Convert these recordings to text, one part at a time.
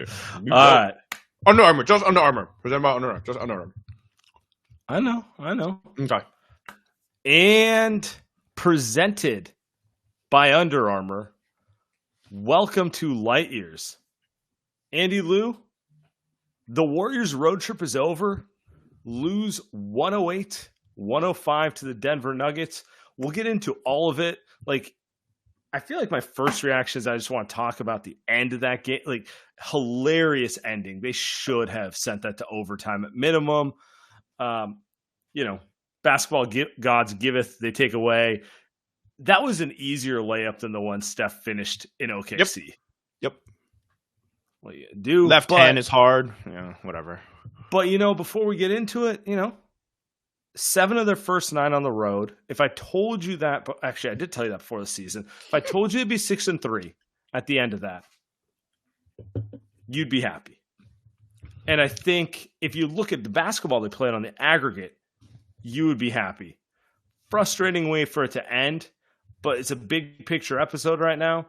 All right. Under Armour, just Under Armour. Present by Under Armour, just Under Armour. I know. Okay. And presented by Under Armour. Welcome to Light Years. Andy Lou, the Warriors road trip is over. Lose 108-105 to the Denver Nuggets. We'll get into all of it. I feel like my first reaction is I just want to talk about the end of that game. Hilarious ending. They should have sent that to overtime at minimum. Basketball gods giveth, they take away. That was an easier layup than the one Steph finished in OKC. Yep. Well, you do. Left hand is hard. Yeah, whatever. But, before we get into it, 7 of their first 9 on the road. If I told you that, but actually I did tell you that before the season. If I told you it'd be 6-3 at the end of that, you'd be happy. And I think if you look at the basketball they played on the aggregate, you would be happy. Frustrating way for it to end, but it's a big picture episode right now.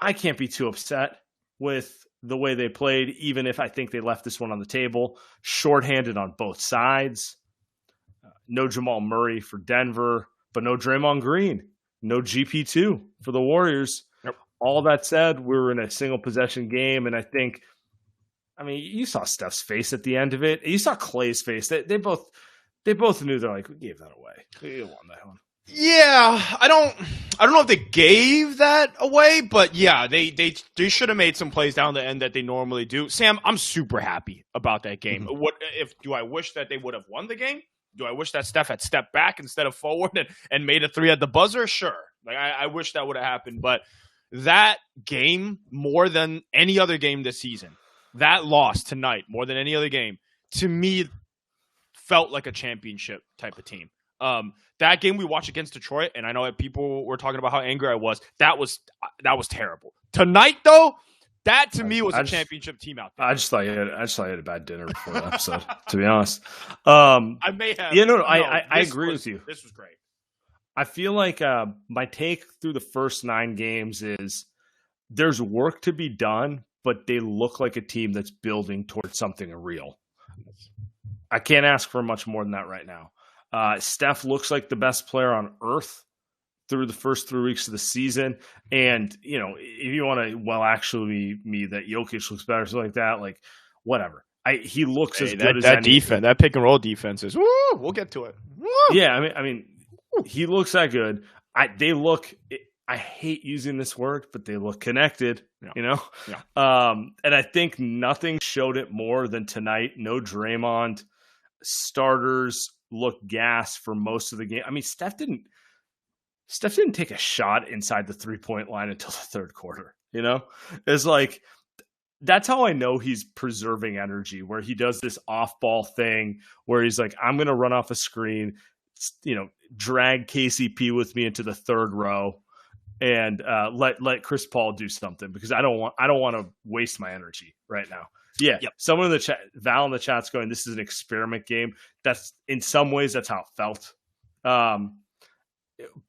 I can't be too upset with the way they played, even if I think they left this one on the table. Shorthanded on both sides. No Jamal Murray for Denver, but no Draymond Green. No GP2 for the Warriors. Yep. All that said, we were in a single possession game, and you saw Steph's face at the end of it. You saw Clay's face. They both knew. They're like, we gave that away. We won that one. Yeah, I don't know if they gave that away, but yeah, they should have made some plays down the end that they normally do. Sam, I'm super happy about that game. Mm-hmm. Do I wish that they would have won the game? Do I wish that Steph had stepped back instead of forward and made a 3 at the buzzer? Sure. I wish that would have happened. But that game, more than any other game this season, that loss tonight, more than any other game, to me, felt like a championship type of team. That game we watched against Detroit, and I know that people were talking about how angry I was. That was terrible. Tonight, though, that to me was a championship team out there. I just thought you had a bad dinner before the episode, to be honest. I may have. I agree with you. This was great. I feel like my take through the first 9 games is there's work to be done, but they look like a team that's building towards something real. I can't ask for much more than that right now. Steph looks like the best player on earth through the first 3 weeks of the season. And, if you want to, actually me that Jokic looks better, something like that, whatever. He looks as good as that defense, that pick and roll defense is, woo, we'll get to it. Woo. Yeah. He looks that good. I hate using this word, but they look connected, Yeah. And I think nothing showed it more than tonight. No Draymond. Starters looked gas for most of the game. Steph didn't take a shot inside the 3-point line until the third quarter. It's that's how I know he's preserving energy, where he does this off-ball thing where he's like, I'm going to run off a screen, drag KCP with me into the third row and let Chris Paul do something, because I don't want to waste my energy right now. Yeah. Yep. Someone in the chat, Val in the chat's going, this is an experiment game. That's in some ways that's how it felt.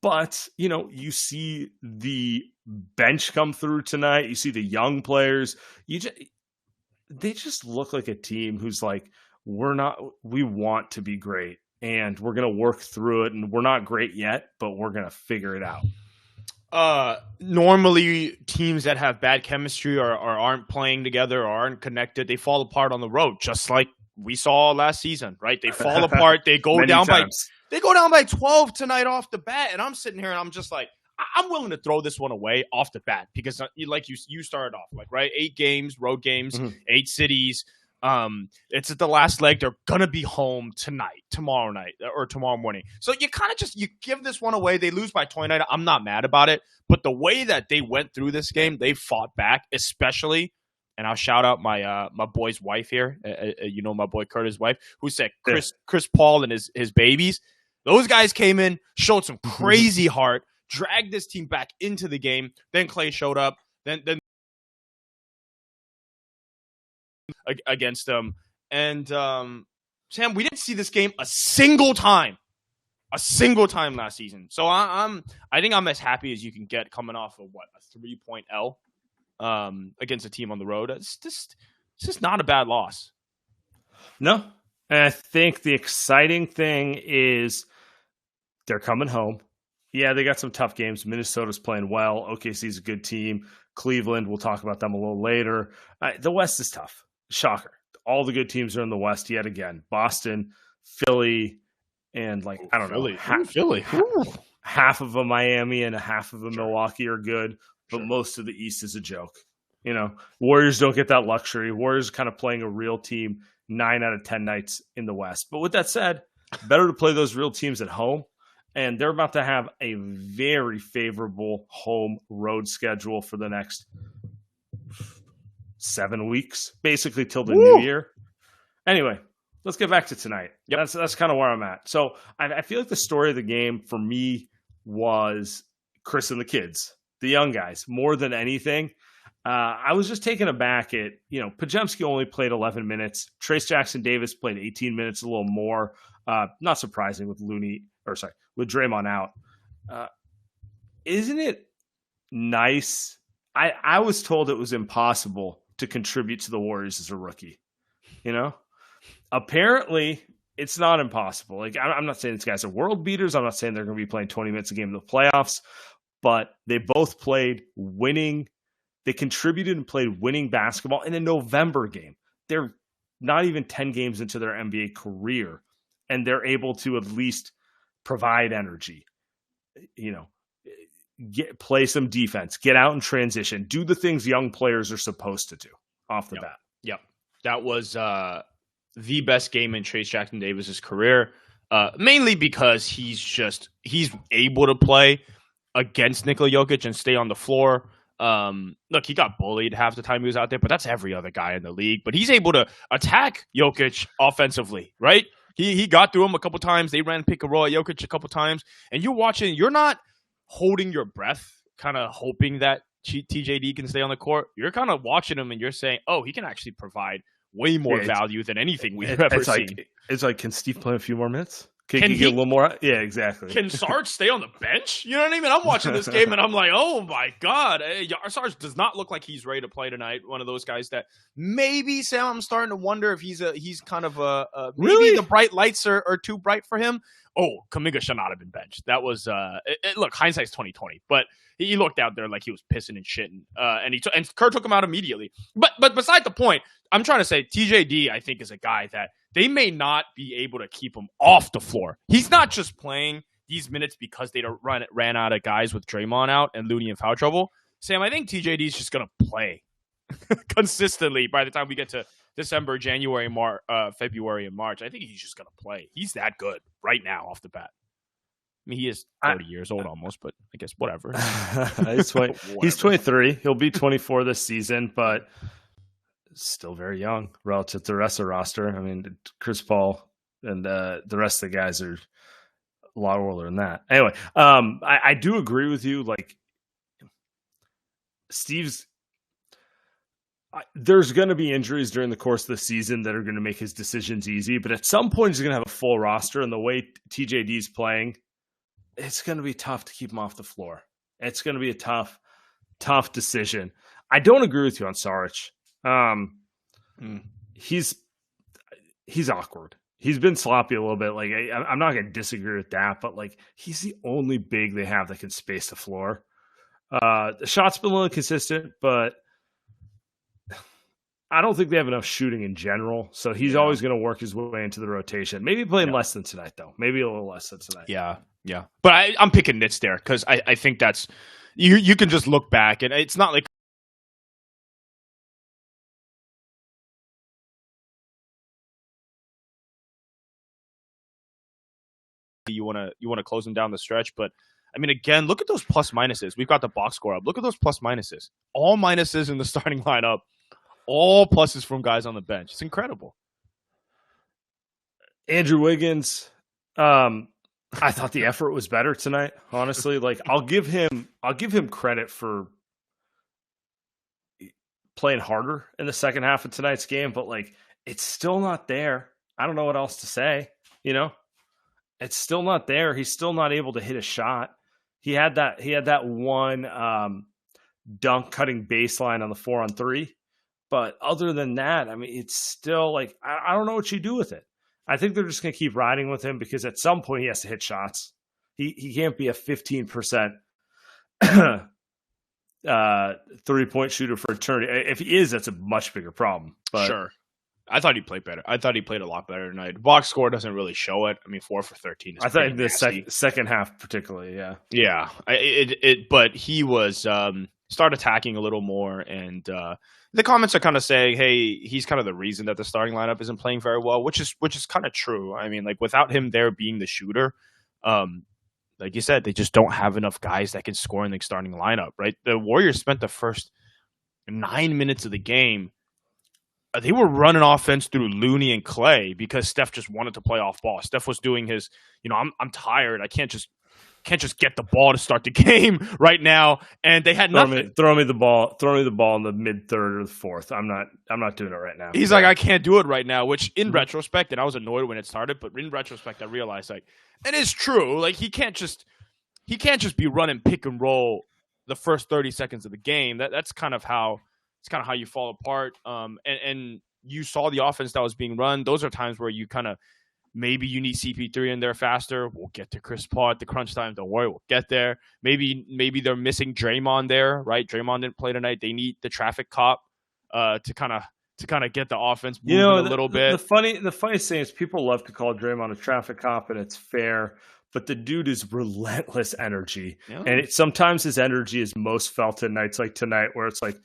But you see the bench come through tonight. You see the young players. They just look like a team who's like, we want to be great and we're going to work through it. And we're not great yet, but we're going to figure it out. Normally teams that have bad chemistry or aren't playing together or aren't connected, they fall apart on the road, just like we saw last season, right? They fall apart. They go down by 12 tonight off the bat. And I'm sitting here and I'm just like, I'm willing to throw this one away off the bat, because like you started off right? 8 games, road games, 8 cities. It's at the last leg. They're gonna be home tomorrow night or tomorrow morning. So you kind of you give this one away. They lose by 29. I'm not mad about it, but the way that they went through this game, they fought back, especially. And I'll shout out my boy's wife here. My boy Curtis' wife, who said Chris Paul and his babies. Those guys came in, showed some crazy heart, dragged this team back into the game. Then Clay showed up. Then against them. And Sam, we didn't see this game a single time last season. So I think I'm as happy as you can get coming off of a 3-point L against a team on the road. It's just This is not a bad loss. No. And I think the exciting thing is they're coming home. Yeah, they got some tough games. Minnesota's playing well. OKC's a good team. Cleveland, we'll talk about them a little later. The West is tough. Shocker. All the good teams are in the West yet again. Boston, Philly, and I don't know. Philly. Half of a Miami and a half of a Milwaukee are good, but most of the East is a joke. Warriors don't get that luxury. Warriors kind of playing a real team 9 out of 10 nights in the West. But with that said, better to play those real teams at home. And they're about to have a very favorable home road schedule for the next 7 weeks, basically till the new year. Anyway, let's get back to tonight. Yep. That's kind of where I'm at. So I feel like the story of the game for me was Chris and the kids, the young guys, more than anything. I was just taken aback at, Podziemski only played 11 minutes. Trace Jackson-Davis played 18 minutes, a little more. Not surprising with with Draymond out. Isn't it nice? I was told it was impossible to contribute to the Warriors as a rookie. Apparently it's not impossible. I'm not saying these guys are world beaters. I'm not saying they're going to be playing 20 minutes a game in the playoffs, but they both played winning. They contributed and played winning basketball in a November game. They're not even 10 games into their NBA career, and they're able to at least provide energy, play some defense, get out and transition, do the things young players are supposed to do off the bat. Yep. That was the best game in Trace Jackson-Davis's career, mainly because he's able to play against Nikola Jokic and stay on the floor. Look, he got bullied half the time he was out there, but that's every other guy in the league. But he's able to attack Jokic offensively, right? He got through him a couple times. They ran pick and roll at Jokic a couple times. And you're not holding your breath, kind of hoping that TJD can stay on the court. You're kind of watching him and you're saying, oh, he can actually provide way more value than anything we've ever seen. It's like, can Steve play a few more minutes? Can he get a little more? Yeah, exactly. Can Sarge stay on the bench? You know what I mean? I'm watching this game and I'm like, oh my God. Sarge does not look like he's ready to play tonight. One of those guys that maybe, Sam, I'm starting to wonder if he's kind of maybe really? The bright lights are too bright for him. Oh, Kuminga should not have been benched. That was look, hindsight's 2020, but he looked out there like he was pissing and shitting. And Kerr took him out immediately. But beside the point, I'm trying to say TJD, I think, is a guy that they may not be able to keep him off the floor. He's not just playing these minutes because they ran out of guys with Draymond out and Looney in foul trouble. Sam, I think TJD is just going to play consistently by the time we get to December, January, February, and March. I think he's just going to play. He's that good right now off the bat. I mean, he is 30 years old almost, but I guess whatever. He's 23. He'll be 24 this season, but still very young relative to the rest of the roster. I mean, Chris Paul and the rest of the guys are a lot older than that. Anyway, I do agree with you. Like, there's going to be injuries during the course of the season that are going to make his decisions easy, but at some point he's going to have a full roster, and the way TJD's playing, it's going to be tough to keep him off the floor. It's going to be a tough decision. I don't agree with you on Saric. He's awkward. He's been sloppy a little bit. Like, I'm not going to disagree with that, but like, he's the only big they have that can space the floor. The shot's been a little consistent, but I don't think they have enough shooting in general. So he's always going to work his way into the rotation. Maybe playing less than tonight, though. Maybe a little less than tonight. Yeah. But I'm picking Nits there because I think that's you can just look back and it's not like you want to close them down the stretch. But I mean, again, look at those plus minuses. We've got the box score up. Look at those plus minuses. All minuses in the starting lineup. All pluses from guys on the bench. It's incredible. Andrew Wiggins, I thought the effort was better tonight, honestly. Like, I'll give him credit for playing harder in the second half of tonight's game, but like, it's still not there. I don't know what else to say, It's still not there. He's still not able to hit a shot. He had that one dunk cutting baseline on the 4-on-3. But other than that, I mean, it's still like I don't know what you do with it. I think they're just going to keep riding with him because at some point he has to hit shots. He can't be a 15% 3-point shooter for eternity. If he is, that's a much bigger problem. But sure. I thought he played better. I thought he played a lot better tonight. Box score doesn't really show it. I mean, 4 for 13. I thought the second half particularly, yeah. Yeah. But he was start attacking a little more, and the comments are kind of saying, hey, he's kind of the reason that the starting lineup isn't playing very well, which is kind of true. I mean, like without him there being the shooter, like you said, they just don't have enough guys that can score in the starting lineup, right? The Warriors spent the first 9 minutes of the game. They were running offense through Looney and Clay because Steph just wanted to play off ball. Steph was doing his, I'm tired. I can't just get the ball to start the game right now. And they had nothing. Throw me the ball in the mid third or the fourth. I'm not doing it right now. He's like, I can't do it right now, which in retrospect, and I was annoyed when it started, but in retrospect, I realized like it is true. Like he can't just be running pick and roll the first 30 seconds of the game. That's kind of how you fall apart. And you saw the offense that was being run. Those are times where you kind of maybe you need CP3 in there faster. We'll get to Chris Paul at the crunch time. Don't worry, we'll get there. Maybe they're missing Draymond there, right? Draymond didn't play tonight. They need the traffic cop to kind of get the offense moving a little bit. The funniest thing is people love to call Draymond a traffic cop, and it's fair. But the dude is relentless energy, and sometimes his energy is most felt in nights like tonight, where it's like,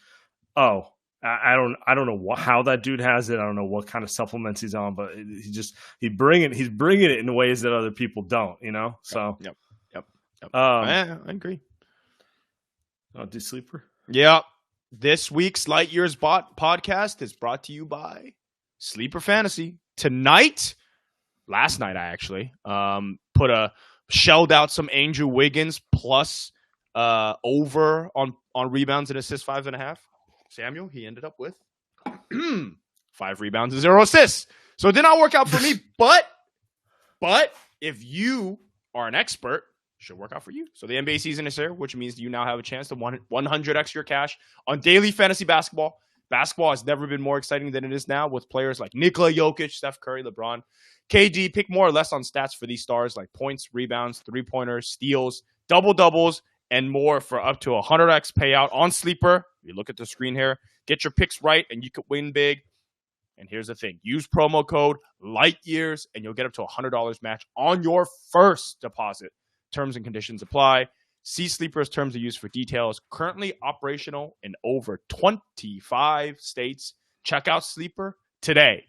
oh, I don't know how that dude has it. I don't know what kind of supplements he's on, but he's bringing it in ways that other people don't. So yep. I agree. I'll do sleeper. Yeah, this week's Light Years podcast is brought to you by Sleeper Fantasy. Last night I actually shelled out some Andrew Wiggins plus over on rebounds and assists 5.5. Samuel, he ended up with 5 rebounds and 0 assists. So it did not work out for me, but if you are an expert, it should work out for you. So the NBA season is here, which means you now have a chance to 100x your cash on daily fantasy basketball. Basketball has never been more exciting than it is now with players like Nikola Jokic, Steph Curry, LeBron, KD. Pick more or less on stats for these stars like points, rebounds, three-pointers, steals, double-doubles, and more for up to 100x payout on Sleeper. You look at the screen here. Get your picks right, and you could win big. And here's the thing. Use promo code LIGHTYEARS, and you'll get up to $100 match on your first deposit. Terms and conditions apply. See Sleeper's terms of use for details. Currently operational in over 25 states. Check out Sleeper today.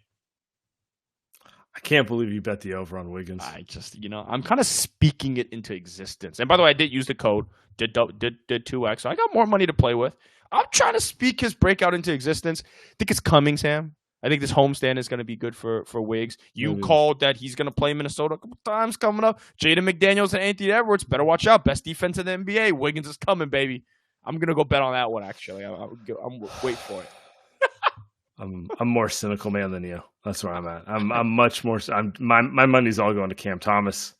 I can't believe you bet the over on Wiggins. I just, I'm kind of speaking it into existence. And by the way, I did use the code, did 2x, so I got more money to play with. I'm trying to speak his breakout into existence. I think it's coming, Sam. I think this homestand is going to be good for Wiggs. You called that he's going to play Minnesota a couple times coming up. Jaden McDaniels and Anthony Edwards, better watch out. Best defense in the NBA. Wiggins is coming, baby. I'm going to go bet on that one, actually. I'm wait for it. I'm more cynical man than you. That's where I'm at. I'm much more. My money's all going to Cam Thomas.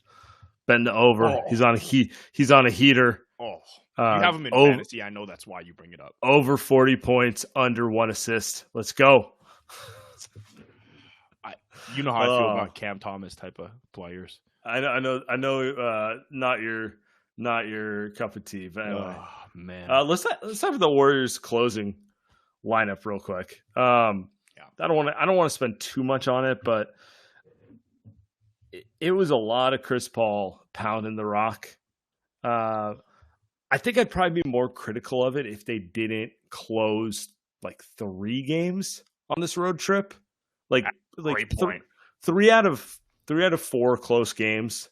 Betting the over. Oh. He's on a heater. Oh, you have him in fantasy. I know that's why you bring it up. Over 40 points, under 1 assist. Let's go. You know how I feel about Cam Thomas type of players. I know. Not your cup of tea. But anyway, man. Let's have the Warriors closing lineup real quick. I don't want to spend too much on it, but it was a lot of Chris Paul pounding the rock. I think I'd probably be more critical of it if they didn't close like 3 games on this road trip. Like 3 out of 4 close games,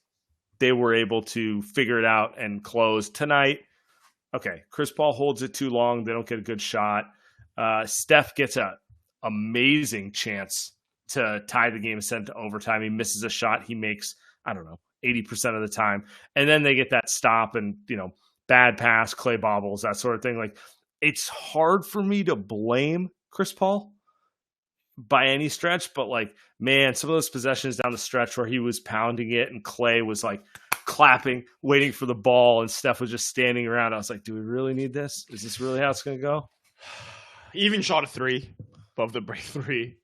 they were able to figure it out and close tonight. Okay, Chris Paul holds it too long. They don't get a good shot. Steph gets an amazing chance to tie the game and send it to overtime. He misses a shot. He makes, 80% of the time. And then they get that stop and, bad pass, Clay bobbles, that sort of thing. Like, it's hard for me to blame Chris Paul by any stretch, but man, some of those possessions down the stretch where he was pounding it and Clay was clapping, waiting for the ball, and Steph was just standing around. I was like, do we really need this? Is this really how it's going to go? He even shot a 3. above the break three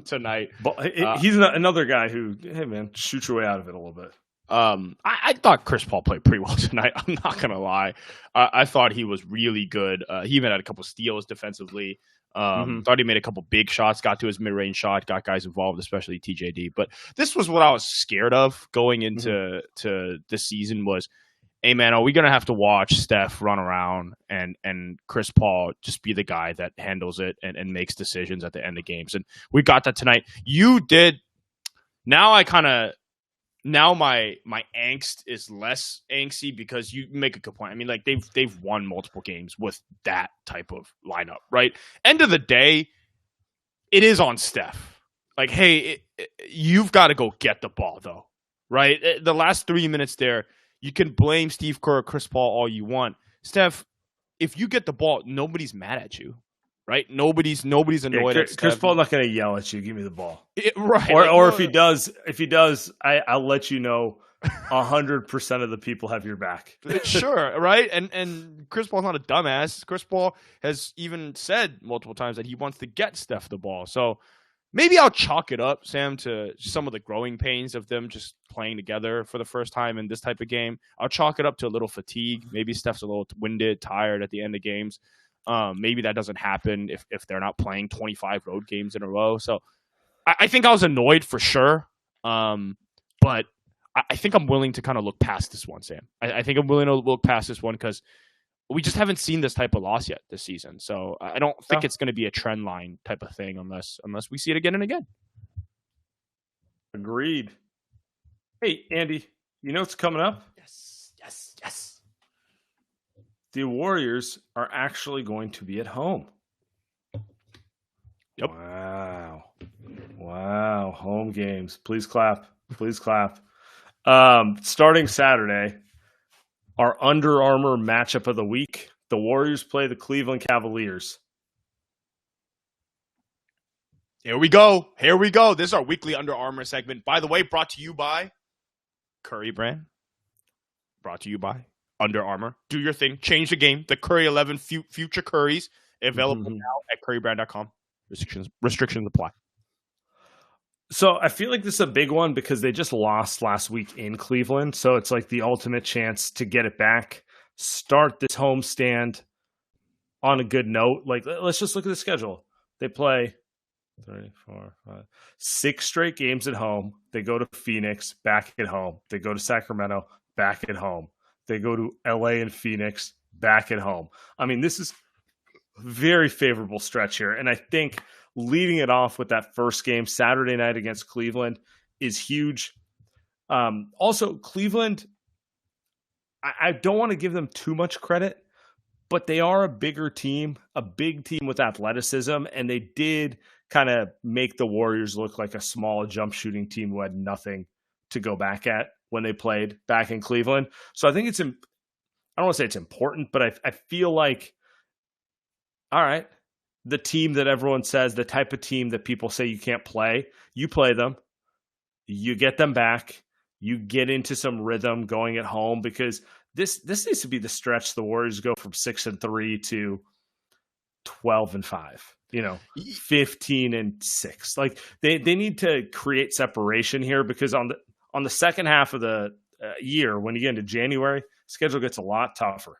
tonight. But he's another guy who, hey man, shoot your way out of it a little bit. I thought Chris Paul played pretty well tonight. I'm not gonna lie. I thought he was really good. He even had a couple steals defensively. Thought he made a couple big shots, got to his mid-range shot, got guys involved, especially TJD. But this was what I was scared of going into to this season was, hey man, are we gonna have to watch Steph run around and Chris Paul just be the guy that handles it and makes decisions at the end of games? And we got that tonight. You did. Now my angst is less angsty because you make a good point. I mean, like they've won multiple games with that type of lineup, right? End of the day, it is on Steph. Like, hey, you've got to go get the ball, though, right? The last 3 minutes there, you can blame Steve Kerr or Chris Paul all you want. Steph, if you get the ball, nobody's mad at you. Right, nobody's annoyed. Chris Paul's not going to yell at you. Give me the ball, right? Or if he does, I'll let you know. 100% of the people have your back. Sure, right? And Chris Paul's not a dumbass. Chris Paul has even said multiple times that he wants to get Steph the ball. So maybe I'll chalk it up, Sam, to some of the growing pains of them just playing together for the first time in this type of game. I'll chalk it up to a little fatigue. Maybe Steph's a little winded, tired at the end of games. Maybe that doesn't happen if they're not playing 25 road games in a row. So I think I was annoyed for sure. But I think I'm willing to kind of look past this one, Sam. I think I'm willing to look past this one because we just haven't seen this type of loss yet this season. So I don't think it's going to be a trend line type of thing unless we see it again and again. Agreed. Hey, Andy, you know what's coming up? Yes. The Warriors are actually going to be at home. Yep. Wow. Home games. Please clap. Starting Saturday, our Under Armour matchup of the week. The Warriors play the Cleveland Cavaliers. Here we go. This is our weekly Under Armour segment. By the way, brought to you by Curry brand. Brought to you by Under Armour. Do your thing. Change the game. The Curry 11 Future Curries available now at currybrand.com. Restrictions apply. So I feel like this is a big one because they just lost last week in Cleveland. So it's like the ultimate chance to get it back. Start this homestand on a good note. Like, let's just look at the schedule. They play 3, 4, 5, 6 straight games at home. They go to Phoenix, back at home. They go to Sacramento, back at home. They go to LA and Phoenix, back at home. I mean, this is a very favorable stretch here. And I think leading it off with that first game Saturday night against Cleveland is huge. Also, Cleveland, I don't want to give them too much credit, but they are a bigger team, a big team with athleticism, and they did kind of make the Warriors look like a small jump shooting team who had nothing to go back at when they played back in Cleveland. So I think I don't want to say it's important, but I feel like, all right, the team that everyone says, the type of team that people say you can't play, you play them, you get them back, you get into some rhythm going at home, because this needs to be the stretch the Warriors go from 6-3 to 12-5, 15-6. Like they need to create separation here, because on the second half of the year, when you get into January, schedule gets a lot tougher.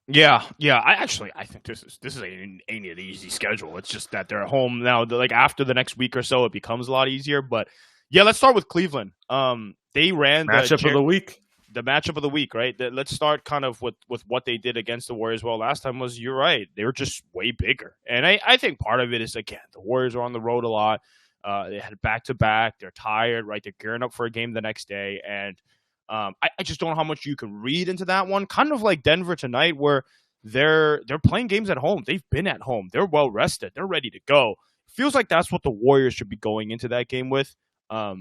Yeah. I think this is ain't an easy schedule. It's just that they're at home now. Like after the next week or so, it becomes a lot easier. But yeah, let's start with Cleveland. They ran matchup of the week. The matchup of the week, right? Let's start kind of with what they did against the Warriors. Well, last time was, you're right, they were just way bigger, and I think part of it is, again, the Warriors are on the road a lot. They had back-to-back. They're tired, right? They're gearing up for a game the next day, and I just don't know how much you can read into that one. Kind of like Denver tonight, where they're playing games at home. They've been at home. They're well rested. They're ready to go. Feels like that's what the Warriors should be going into that game with. I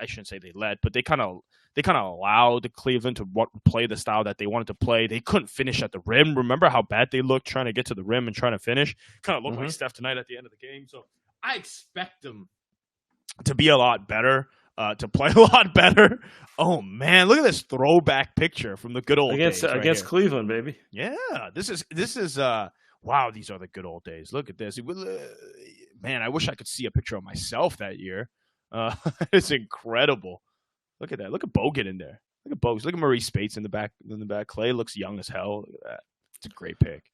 shouldn't say they led, but they kind of allowed Cleveland to play the style that they wanted to play. They couldn't finish at the rim. Remember how bad they looked trying to get to the rim and trying to finish? Kind of looked like Steph tonight at the end of the game. So I expect them to be a lot better, to play a lot better. Oh man, look at this throwback picture from the good old days against Cleveland, baby. Yeah, this is wow, these are the good old days. Look at this. Man, I wish I could see a picture of myself that year. It's incredible. Look at that. Look at Bogut in there. Look at Bogut. Look at Maurice Spates in the back. Clay looks young as hell. Look at that. It's a great pick.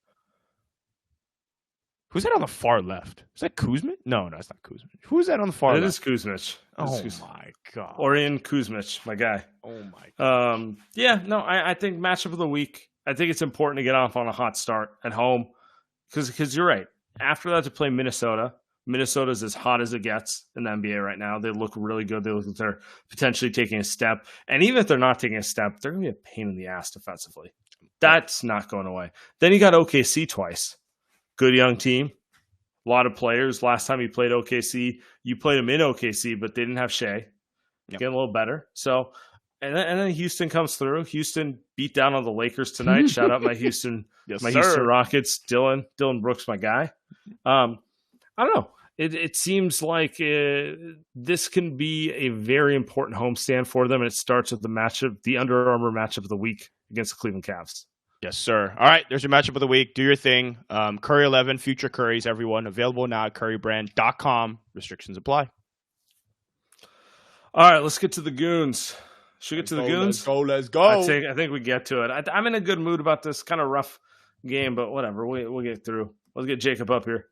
Who's that on the far left? Is that Kuzmic? No, that's not Kuzmic. Who's that on the far left? It is Kuzmic. My God. Orion Kuzmic, my guy. Oh, my God. I think matchup of the week. I think it's important to get off on a hot start at home because you're right. After that, to play Minnesota. Minnesota's as hot as it gets in the NBA right now. They look really good. They look like they're potentially taking a step. And even if they're not taking a step, they're going to be a pain in the ass defensively. That's not going away. Then you got OKC twice. Good young team. A lot of players. Last time you played OKC, you played them in OKC, but they didn't have Shea. Yep. Getting a little better. So, and then Houston comes through. Houston beat down on the Lakers tonight. Shout out my Houston, Houston Rockets. Dylan Brooks, my guy. I don't know. It seems like this can be a very important homestand for them, and it starts with the Under Armour matchup of the week against the Cleveland Cavs. Yes, sir. All right, there's your matchup of the week. Do your thing. Curry 11, future Currys, everyone. Available now at currybrand.com. Restrictions apply. All right, let's get to the Goons. Should we get to the Goons? Let's go. I think we get to it. I'm in a good mood about this kind of rough game, but whatever. We'll get through. Let's get Jacob up here.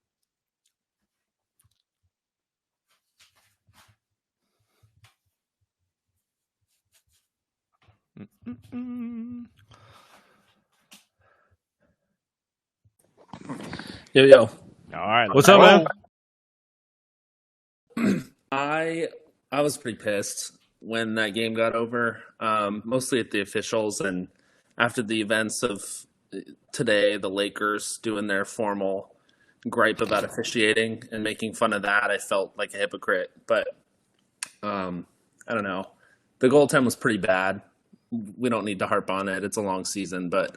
Yo. All right. What's up, man? I was pretty pissed when that game got over, mostly at the officials, and after the events of today, the Lakers doing their formal gripe about officiating and making fun of that, I felt like a hypocrite. But I don't know. The goal time was pretty bad. We don't need to harp on it. It's a long season, but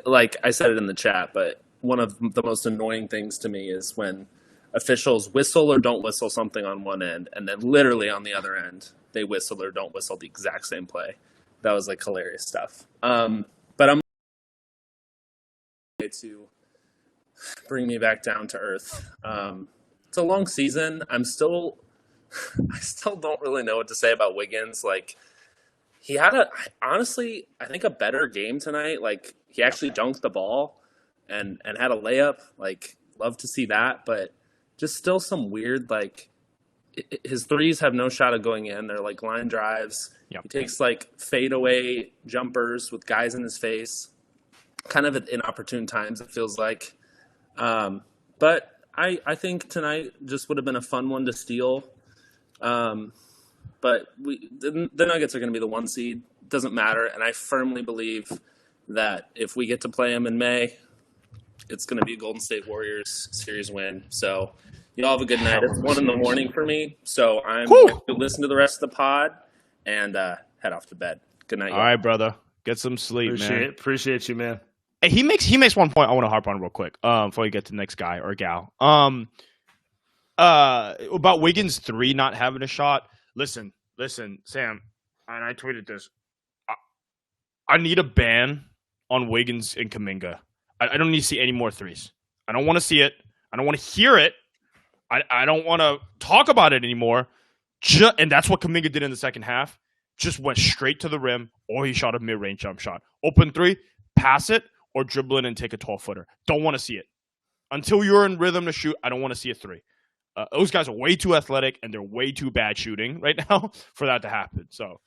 like I said it in the chat, but one of the most annoying things to me is when officials whistle or don't whistle something on one end, and then literally on the other end, they whistle or don't whistle the exact same play. That was like hilarious stuff. But I'm to bring me back down to earth. It's a long season. I still don't really know what to say about Wiggins. Like, he had honestly, I think a better game tonight. Like, he actually dunked the ball and had a layup. Like, love to see that, but just still some weird, like, his threes have no shot of going in. They're like line drives. Yep. He takes like fadeaway jumpers with guys in his face, kind of at inopportune times, it feels like. But I think tonight just would have been a fun one to steal. But the Nuggets are going to be the 1 seed. Doesn't matter. And I firmly believe that if we get to play them in May, it's going to be a Golden State Warriors series win. So you all have a good night. It's 1 a.m. for me. So I'm going to listen to the rest of the pod and head off to bed. Good night. All right, brother. Get some sleep, man. Appreciate you, man. Hey, he makes one point I want to harp on real quick before you get to the next guy or gal. About Wiggins 3 not having a shot. Listen, Sam, and I tweeted this. I need a ban on Wiggins and Kuminga. I don't need to see any more threes. I don't want to see it. I don't want to hear it. I don't want to talk about it anymore. And that's what Kuminga did in the second half. Just went straight to the rim, or he shot a mid-range jump shot. Open 3, pass it, or dribble in and take a 12-footer. Don't want to see it. Until you're in rhythm to shoot, I don't want to see a 3. Those guys are way too athletic, and they're way too bad shooting right now for that to happen. So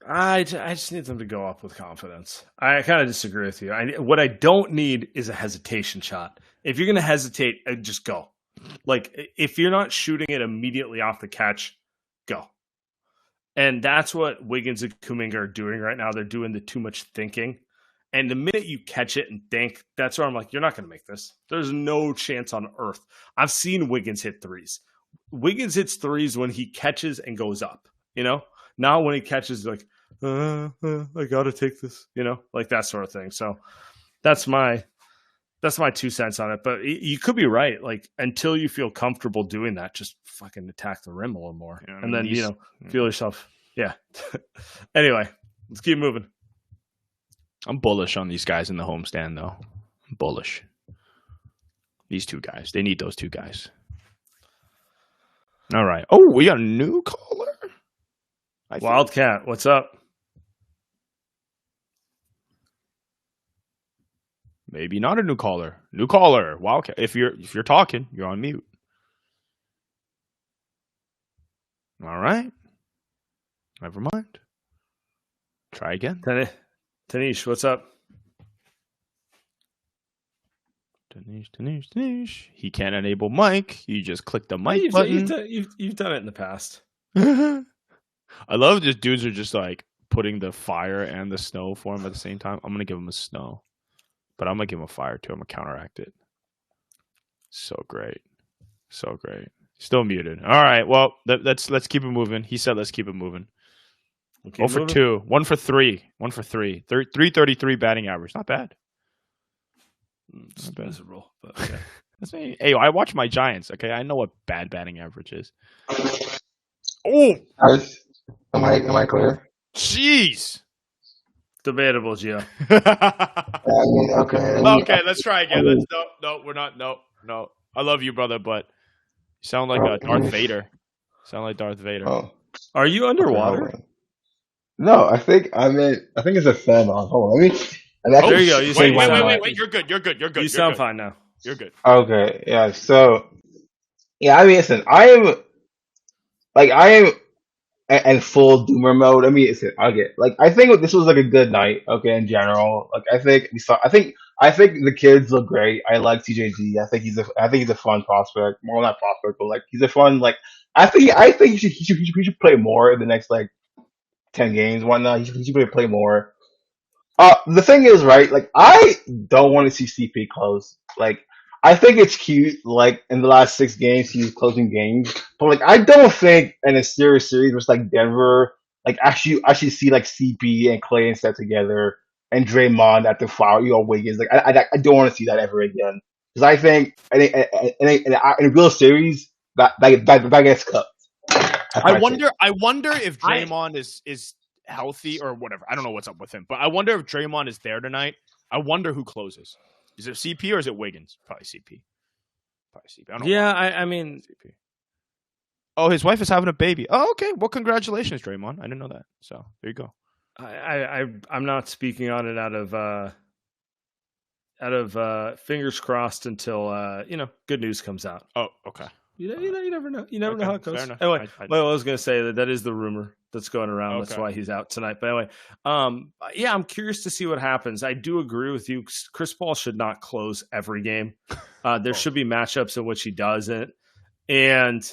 I just need them to go up with confidence. I kind of disagree with you. What I don't need is a hesitation shot. If you're going to hesitate, just go. Like, if you're not shooting it immediately off the catch, go. And that's what Wiggins and Kuminga are doing right now. They're doing the too much thinking. And the minute you catch it and think, that's where I'm like, you're not going to make this. There's no chance on earth. I've seen Wiggins hit threes. Wiggins hits threes when he catches and goes up, Not when he catches, like, I got to take this, like that sort of thing. So that's my 2 cents on it. But you could be right. Like, until you feel comfortable doing that, just fucking attack the rim a little more. Yeah, and then, feel yourself. Yeah. Anyway, let's keep moving. I'm bullish on these guys in the homestand, though. Bullish. These two guys. They need those two guys. All right. Oh, we got a new caller. Wildcat, what's up? Maybe not a new caller. New caller. Wildcat. If you're talking, you're on mute. All right. Never mind. Try again. Tanish, what's up? Tanish. He can't enable mic. You just click the mic button. You've done it in the past. I love this. Dudes are just like putting the fire and the snow for him at the same time. I'm gonna give him a snow, but I'm gonna give him a fire too. I'm gonna counteract it. So great. Still muted. All right. Well, let's keep it moving. He said let's keep it moving. Okay, 0 for 2. 1 for 3. 1 for 3. 333 batting average. Not bad. It's miserable, but okay. That's me. Hey, I watch my Giants. Okay, I know what bad batting average is. Oh, am I clear? Jeez. Debatable, Gio. Okay. Okay, let's try again. No, we're not. No. I love you, brother, but you sound like Darth Vader. Oh. Are you underwater? Okay, no, I think it's a fan on. Hold on, let me. There you go. Wait. You're good. You sound fine now. You're good. Okay, yeah. So, yeah. I mean, listen. I am in full doomer mode. I mean, listen. I think this was like a good night. Okay, in general. Like, I think the kids look great. I like TJD. I think he's a fun prospect. Well, not prospect, but like he's a fun like. I think he should play more in the next like 10 games, whatnot. He should play more. The thing is, right, like, I don't want to see CP close. Like, I think it's cute, like, in the last 6 games, he's closing games. But, like, I don't think in a series versus, like, Denver, like, actually see, like, CP and Clay and Seth together and Draymond at the foul, Wiggins. Like, I don't want to see that ever again. Because I think in a real series, that gets cut. I wonder if Draymond is healthy or whatever. I don't know what's up with him, but I wonder if Draymond is there tonight. I wonder who closes. Is it CP or is it Wiggins? Probably CP. I don't know. I mean, CP. Oh, his wife is having a baby. Oh, okay. Well, congratulations, Draymond. I didn't know that. So there you go. I'm not speaking on it out of fingers crossed until good news comes out. Oh, okay. You never know. You never know how it goes. Enough. Anyway, I was going to say that is the rumor that's going around. Okay. That's why he's out tonight. But anyway, I'm curious to see what happens. I do agree with you. Chris Paul should not close every game. There should be matchups in which he doesn't. And,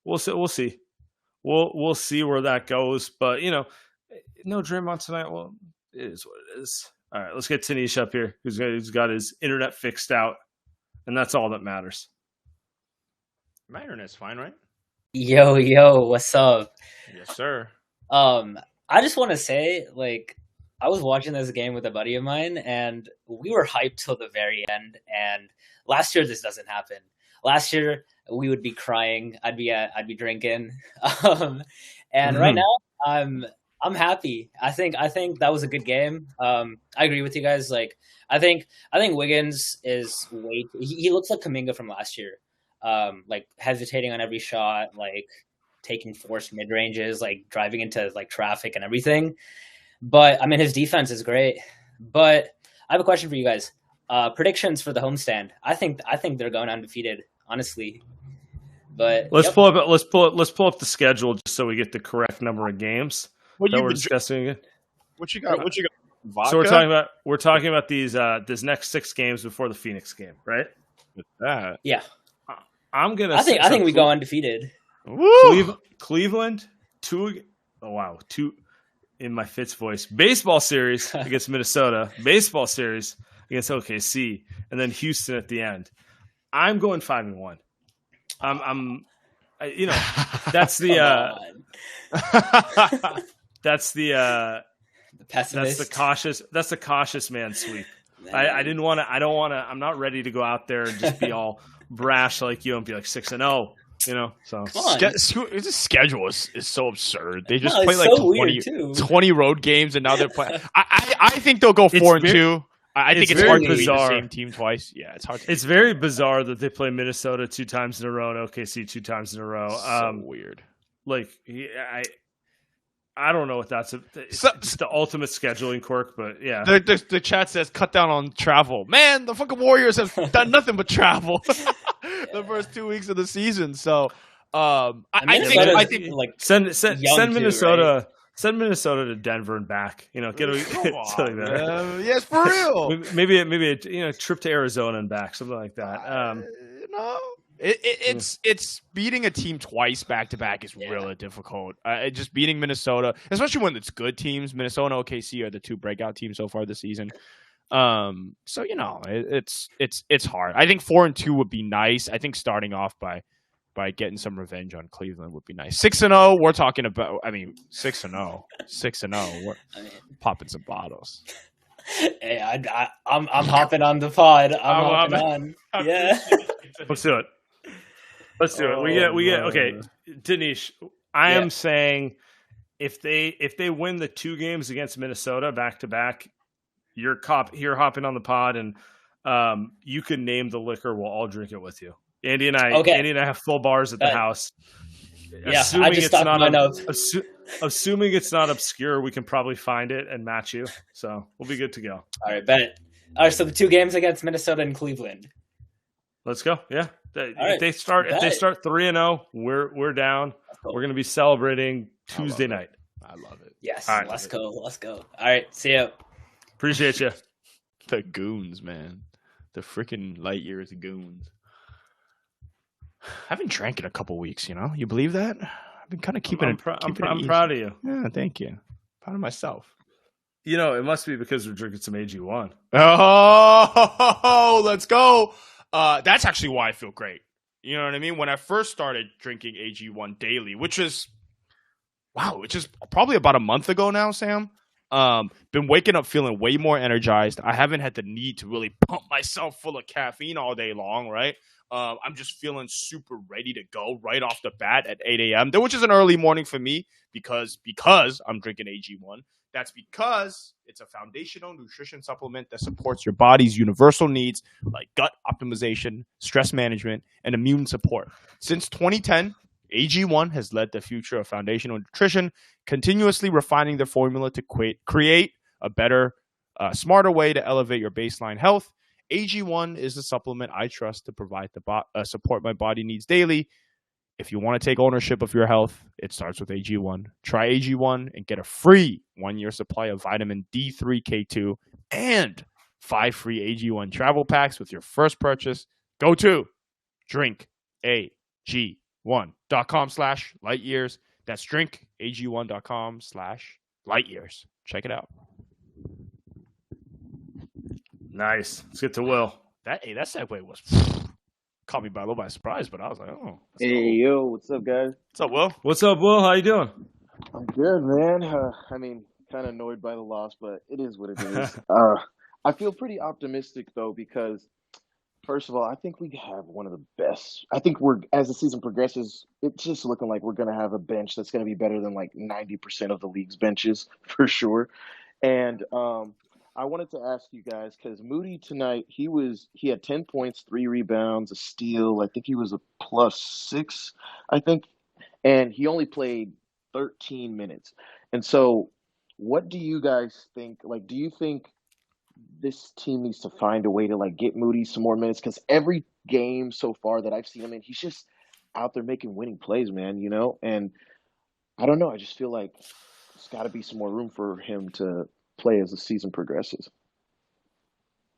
we'll see. We'll see where that goes. But, no Draymond tonight. Well, it is what it is. All right, let's get Tanish up here, who's got his internet fixed out. And that's all that matters. My internet's fine, right? Yo, what's up? Yes, sir. I just want to say, like, I was watching this game with a buddy of mine, and we were hyped till the very end. And last year, this doesn't happen. Last year, we would be crying. I'd be drinking. And right now, I'm happy. I think that was a good game. I agree with you guys. Like, I think Wiggins is he looks like Kuminga from last year. Like hesitating on every shot, like taking forced mid ranges, like driving into like traffic and everything. But I mean, his defense is great. But I have a question for you guys. Predictions for the homestand. I think they're going undefeated, honestly. But let's pull up the schedule just so we get the correct number of games that we're discussing again. What you got? Vodka? So we're talking about these next 6 games before the Phoenix game, right? With that, yeah. I think we go undefeated. Cleveland, 2 in my Fitz voice. Baseball series against Minnesota. Baseball series against OKC, and then Houston at the end. I'm going 5-1. That's the pessimist. That's the cautious man sweep. I'm not ready to go out there and just be all brash like you and be like 6-0. So this schedule is so absurd. They just play like 20 road games, and now they're playing. I think they'll go 4-2. I think it's hard to beat the same team twice. Yeah, it's hard. It's very bizarre that they play Minnesota 2 times in a row and OKC 2 times in a row. So weird. Like, I don't know what that's. It's just the ultimate scheduling quirk, but yeah. The chat says cut down on travel. Man, the fucking Warriors have done nothing but travel the first 2 weeks of the season. So I think like send Minnesota. Right? Send Minnesota to Denver and back. You know, get something there. Yes, for real. maybe a trip to Arizona and back, something like that. It's beating a team twice back to back is really difficult. Just beating Minnesota, especially when it's good teams. Minnesota and OKC are the 2 breakout teams so far this season. So it's hard. I think 4-2 would be nice. I think starting off by getting some revenge on Cleveland would be nice. 6-0, we're talking about. I mean, 6-0, we're popping some bottles. Hey, I'm hopping on the pod. I'm hopping on. Yeah, let's do it. We get okay, Dinesh. I am saying if they win the 2 games against Minnesota back to back, you're hopping on the pod, and you can name the liquor. We'll all drink it with you. Andy and I have full bars at the house. Yeah, assuming assuming it's not obscure, we can probably find it and match you. So we'll be good to go. All right, bet. All right, so the 2 games against Minnesota and Cleveland. Let's go. Yeah, if they start 3-0, we're down. We're gonna be celebrating Tuesday night. I love it. Yes, right, let's go. All right, see ya. Appreciate you. The Goons, man. The freaking light years Goons. I haven't drank in a couple weeks, you believe that? I've been kind of keeping it. I'm proud of you. Yeah, thank you. Proud of myself. It must be because we're drinking some AG1. Oh, let's go. That's actually why I feel great. You know what I mean? When I first started drinking AG1 daily, which is probably about a month ago now, Sam. Been waking up feeling way more energized. I haven't had the need to really pump myself full of caffeine all day long, right? I'm just feeling super ready to go right off the bat at 8 a.m., which is an early morning for me because I'm drinking AG1. That's because it's a foundational nutrition supplement that supports your body's universal needs like gut optimization, stress management, and immune support. Since 2010, AG1 has led the future of foundational nutrition, continuously refining their formula to create a better, smarter way to elevate your baseline health. AG1 is the supplement I trust to provide the support my body needs daily. If you want to take ownership of your health, it starts with AG1. Try AG1 and get a free 1-year supply of vitamin D3, K2, and 5 free AG1 travel packs with your first purchase. Go to drinkag1.com/lightyears. That's drinkag1.com/lightyears. Check it out. Nice. Let's get to Will. That segue was caught me by a little by surprise, but I was like, oh. Hey, yo, what's up, guys? What's up, Will? What's up, Will? How you doing? I'm good, man. Kind of annoyed by the loss, but it is what it is. I feel pretty optimistic, though, because, first of all, I think we have one of the best. I think as the season progresses, it's just looking like we're going to have a bench that's going to be better than like 90% of the league's benches, for sure. And I wanted to ask you guys, because Moody tonight, he had 10 points, 3 rebounds, a steal. I think he was a +6, I think. And he only played 13 minutes. And so what do you guys think? Like, do you think this team needs to find a way to, like, get Moody some more minutes? Because every game so far that I've seen him in, he's just out there making winning plays, man, And I don't know. I just feel like there's got to be some more room for him to play as the season progresses.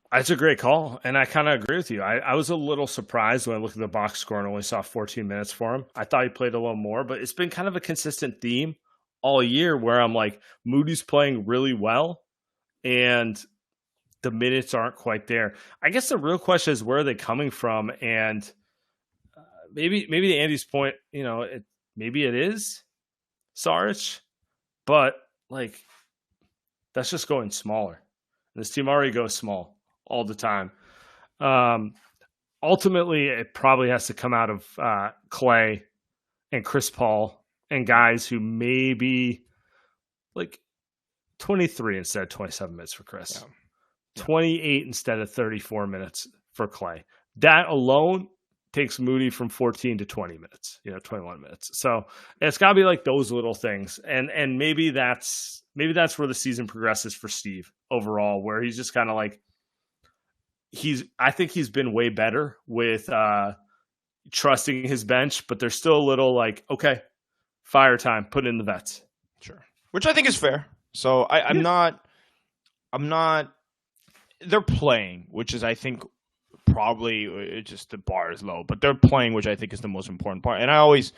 That's a great call, and I kind of agree with you. I was a little surprised when I looked at the box score and only saw 14 minutes for him. I thought he played a little more, but it's been kind of a consistent theme all year where I'm like, Moody's playing really well, and the minutes aren't quite there. I guess the real question is, where are they coming from? And maybe to Andy's point, maybe it is Saric, but like, that's just going smaller. And this team already goes small all the time. Ultimately, it probably has to come out of Clay and Chris Paul and guys who may be like 23 instead of 27 minutes for Chris. 28 instead of 34 minutes for Clay. That alone takes Moody from 14 to 20 minutes, 21 minutes. So it's got to be like those little things. And maybe that's where the season progresses for Steve overall, where he's just kind of like, I think he's been way better with trusting his bench, but there's still a little like, okay, fire time, put in the vets. Sure. Which I think is fair. So I'm not, they're playing, which is, I think, probably just the bar is low, but they're playing, which I think is the most important part. And I always,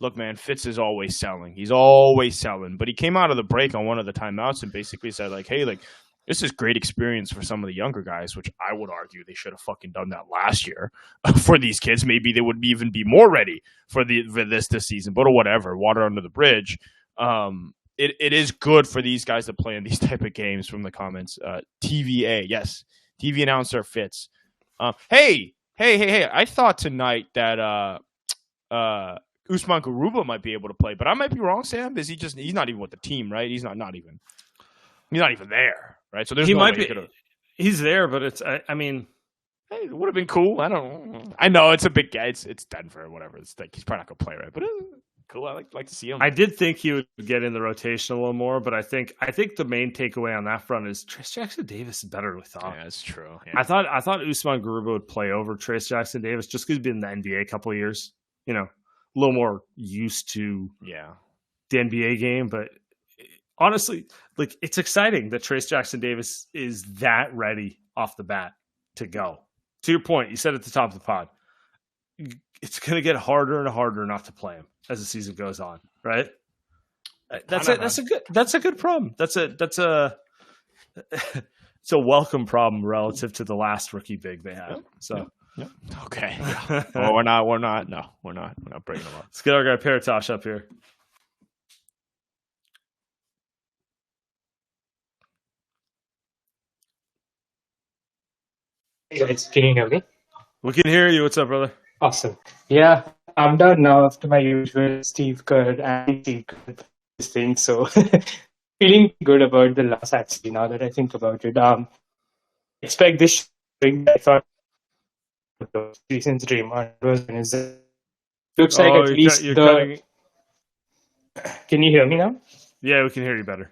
look, man, Fitz is always selling. He's always selling. But he came out of the break on one of the timeouts and basically said, like, hey, like, this is great experience for some of the younger guys, which I would argue they should have fucking done that last year for these kids. Maybe they would even be more ready for this season, but whatever, water under the bridge. It is good for these guys to play in these type of games from the comments. TVA, yes. TV announcer Fitz. Hey, I thought tonight that Usman Garuba might be able to play, but I might be wrong, Sam. He's not even with the team, right? He's not even there. Right, so there's he's there, but it's. I mean, hey, it would have been cool. I know it's a big guy. It's Denver, or whatever. It's like he's probably not gonna play, right? But cool. I like to see him. I did think he would get in the rotation a little more, but I think the main takeaway on that front is Trayce Jackson-Davis is better than we thought. Yeah, that's true. Yeah. I thought Usman Garuba would play over Trayce Jackson-Davis just because he's been in the NBA a couple of years. A little more used to the NBA game, but. Honestly, like it's exciting that Trayce Jackson-Davis is that ready off the bat to go. To your point, you said at the top of the pod, it's going to get harder and harder not to play him as the season goes on, right? That's a good problem. It's a welcome problem relative to the last rookie big they had. So okay, well, we're not bringing them up. Let's get our guy Paratosh up here. Hey guys, can you hear me? We can hear you. What's up, brother? Awesome. Yeah, I'm done now after my usual Steve Kerr and Steve Kerr thing. So feeling good about the loss actually now that I think about it. Expect this thing. I thought since Draymond was in his looks like at least the. Can you hear me now? Yeah, we can hear you better.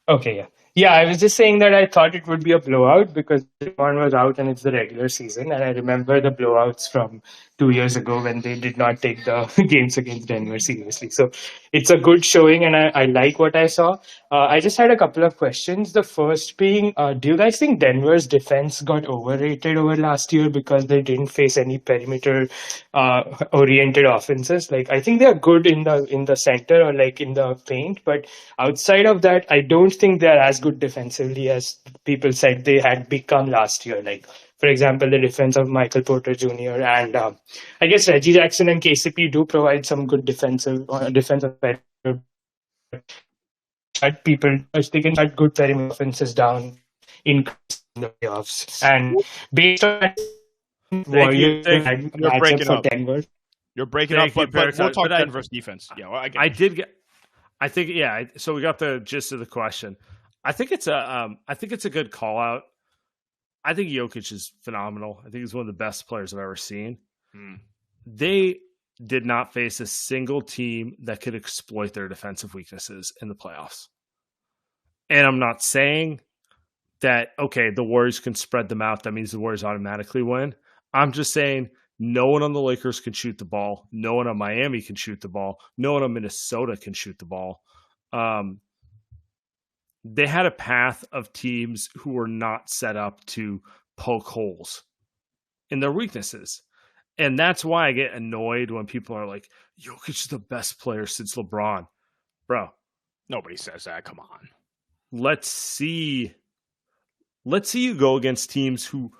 Okay, yeah. Yeah, I was just saying that I thought it would be a blowout because Draymond was out and it's the regular season. And I remember the blowouts from 2 years ago when they did not take the games against Denver seriously. So it's a good showing and I like what I saw. I just had a couple of questions. The first being, do you guys think Denver's defense got overrated over last year because they didn't face any perimeter oriented offenses? Like, I think they're good in the center or like in the paint, but outside of that, I don't think they're as good defensively as people said they had become last year. Like, for example, the defense of Michael Porter Jr. and I guess Reggie Jackson and KCP do provide some good defensive perimeter. People, they can shut good perimeter offenses down in the playoffs. And based on that, you're breaking up. Denver. You're breaking up, but we'll talk Denver's defense. Yeah, well, I think so we got the gist of the question. I think it's a good call out. I think Jokic is phenomenal. I think he's one of the best players I've ever seen. They did not face a single team that could exploit their defensive weaknesses in the playoffs. And I'm not saying that, okay, the Warriors can spread them out. That means the Warriors automatically win. I'm just saying no one on the Lakers can shoot the ball. No one on Miami can shoot the ball. No one on Minnesota can shoot the ball. They had a path of teams who were not set up to poke holes in their weaknesses. And that's why I get annoyed when people are like, Jokic is the best player since LeBron. Bro. Nobody says that. Come on. Let's see you go against teams who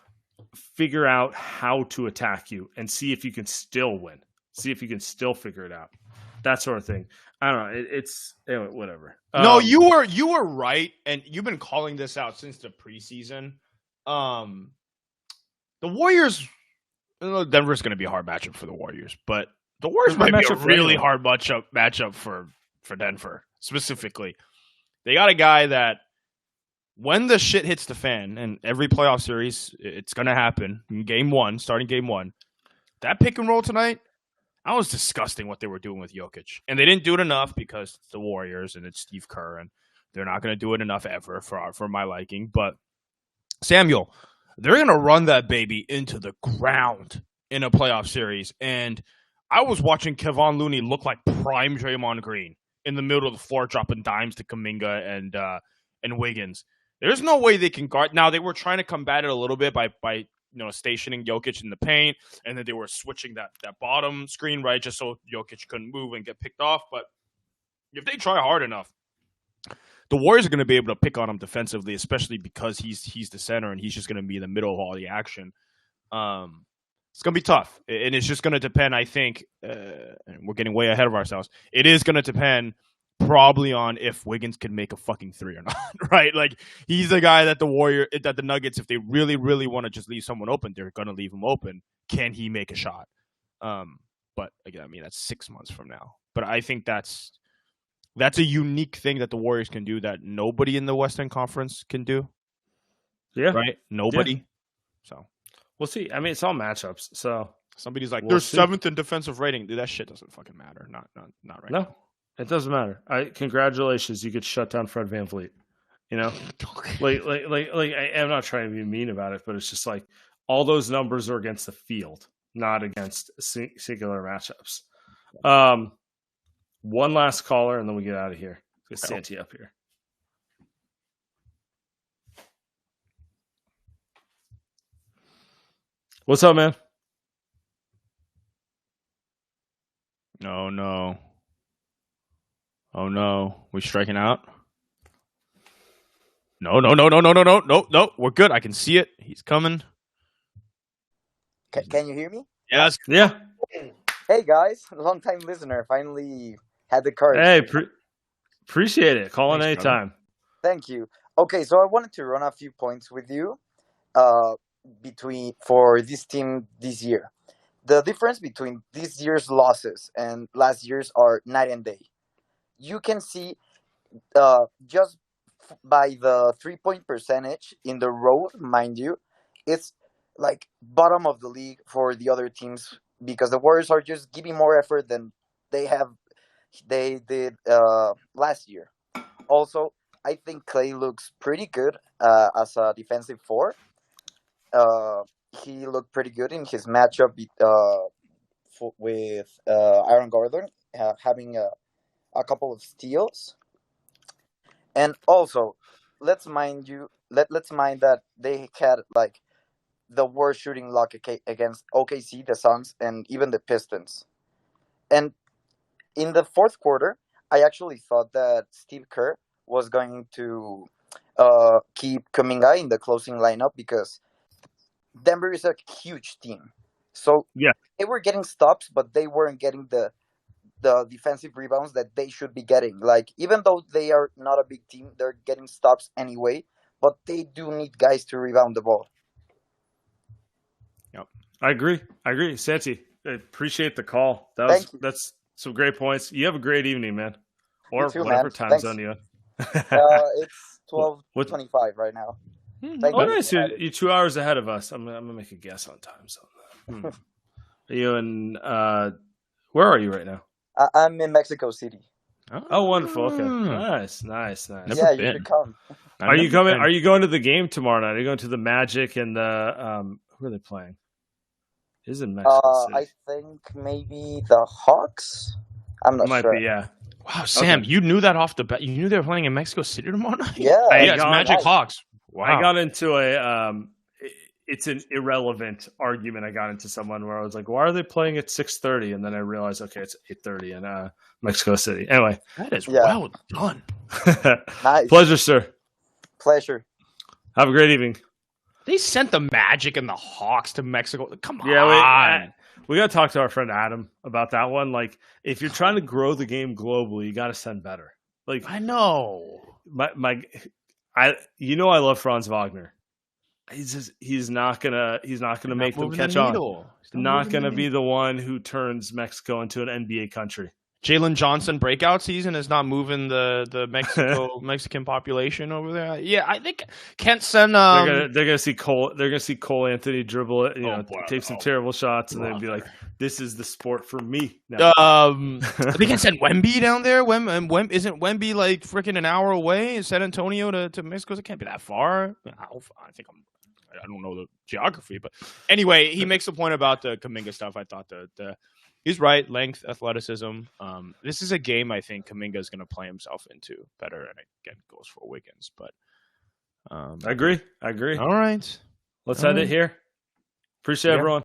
figure out how to attack you and see if you can still win. See if you can still figure it out. That sort of thing. I don't know. It's anyway, whatever. No, you were right, and you've been calling this out since the preseason. The Warriors, Denver's going to be a hard matchup for the Warriors, but the Warriors might be a really hard matchup for Denver specifically. They got a guy that when the shit hits the fan, and every playoff series, it's going to happen in starting game one, that pick and roll tonight, that was disgusting what they were doing with Jokic. And they didn't do it enough because it's the Warriors and it's Steve Kerr, and they're not going to do it enough ever for my liking. But Samuel, they're going to run that baby into the ground in a playoff series. And I was watching Kevon Looney look like prime Draymond Green in the middle of the floor, dropping dimes to Kuminga and Wiggins. There's no way they can guard. Now, they were trying to combat it a little bit by stationing Jokic in the paint, and then they were switching that bottom screen, right, just so Jokic couldn't move and get picked off. But if they try hard enough, the Warriors are going to be able to pick on him defensively, especially because he's the center and he's just going to be in the middle of all the action. It's going to be tough, and it's just going to depend, I think, and we're getting way ahead of ourselves. It is going to depend probably on if Wiggins can make a fucking three or not, right? Like, he's the guy that the Nuggets, if they really, really want to just leave someone open, they're going to leave him open. Can he make a shot? But again, I mean, that's 6 months from now. But I think that's a unique thing that the Warriors can do that nobody in the Western Conference can do. Yeah. Right? Nobody. Yeah. So we'll see. I mean, it's all matchups. So somebody's like, they're seventh in defensive rating. Dude, that shit doesn't fucking matter. Not right now. It doesn't matter. Congratulations, you could shut down Fred VanVleet. You know, I'm not trying to be mean about it, but it's just like all those numbers are against the field, not against singular matchups. One last caller, and then we get out of here. Get Santi up here. What's up, man? No. Oh no, we striking out? No. We're good. I can see it. He's coming. Can you hear me? Yes. Yeah. Hey guys, long time listener. Finally had the courage. Hey, appreciate it. Call in anytime. Thank you. Okay, so I wanted to run a few points with you for this team this year. The difference between this year's losses and last year's are night and day. You can see just by the 3-point percentage in the road, mind you, it's like bottom of the league for the other teams because the Warriors are just giving more effort than they did last year. Also, I think Clay looks pretty good as a defensive four. He looked pretty good in his matchup with Aaron Gordon, having a couple of steals. And also, let's mind that they had like the worst shooting luck against OKC, the Suns, and even the Pistons. And in the fourth quarter, I actually thought that Steve Kerr was going to keep Kuminga in the closing lineup because Denver is a huge team. So yeah, they were getting stops, but they weren't getting the defensive rebounds that they should be getting. Like, even though they are not a big team, they're getting stops anyway, but they do need guys to rebound the ball. Yep. I agree. Santi, I appreciate the call. That's some great points. You have a great evening, man. Or too, whatever man. time Thanks. zone you're in. It's 12:25 right now. Nice. You're 2 hours ahead of us. I'm going to make a guess on time zone. Are you in where are you right now? I'm in Mexico City. Oh, wonderful. Okay. Nice. Yeah, you should come. Are you coming? Are you going to the game tomorrow night? Are you going to the Magic and the who are they playing? Is it Mexico City? I think maybe the Hawks. I'm not sure. Might be, yeah. Wow, Sam, you knew that off the bat. You knew they were playing in Mexico City tomorrow night? Yeah. It's Magic Hawks. Wow. I got into it's an irrelevant argument. I got into someone where I was like, why are they playing at 6:30? And then I realized, okay, it's 8:30 in Mexico City. Anyway. That is well done. Nice. Pleasure, sir. Pleasure. Have a great evening. They sent the Magic and the Hawks to Mexico. Come on. Yeah, we got to talk to our friend Adam about that one. Like, if you're trying to grow the game globally, you got to send better. Like, I know. I love Franz Wagner. He's not gonna make them catch on. Not gonna be the one who turns Mexico into an NBA country. Jalen Johnson breakout season is not moving the Mexican population over there. Yeah, I think Kent send. They're gonna see Cole. They're gonna see Cole Anthony dribble it. Take some terrible shots, and then be like, "This is the sport for me." They can send Wemby down there. Isn't Wemby like freaking an hour away in San Antonio to Mexico? It can't be that far. I don't know the geography, but anyway, he makes a point about the Kuminga stuff. I thought he's right. Length, athleticism. This is a game I think Kuminga is going to play himself into better, and again goes for Wiggins. But I agree. All right, let's end it here. Appreciate everyone.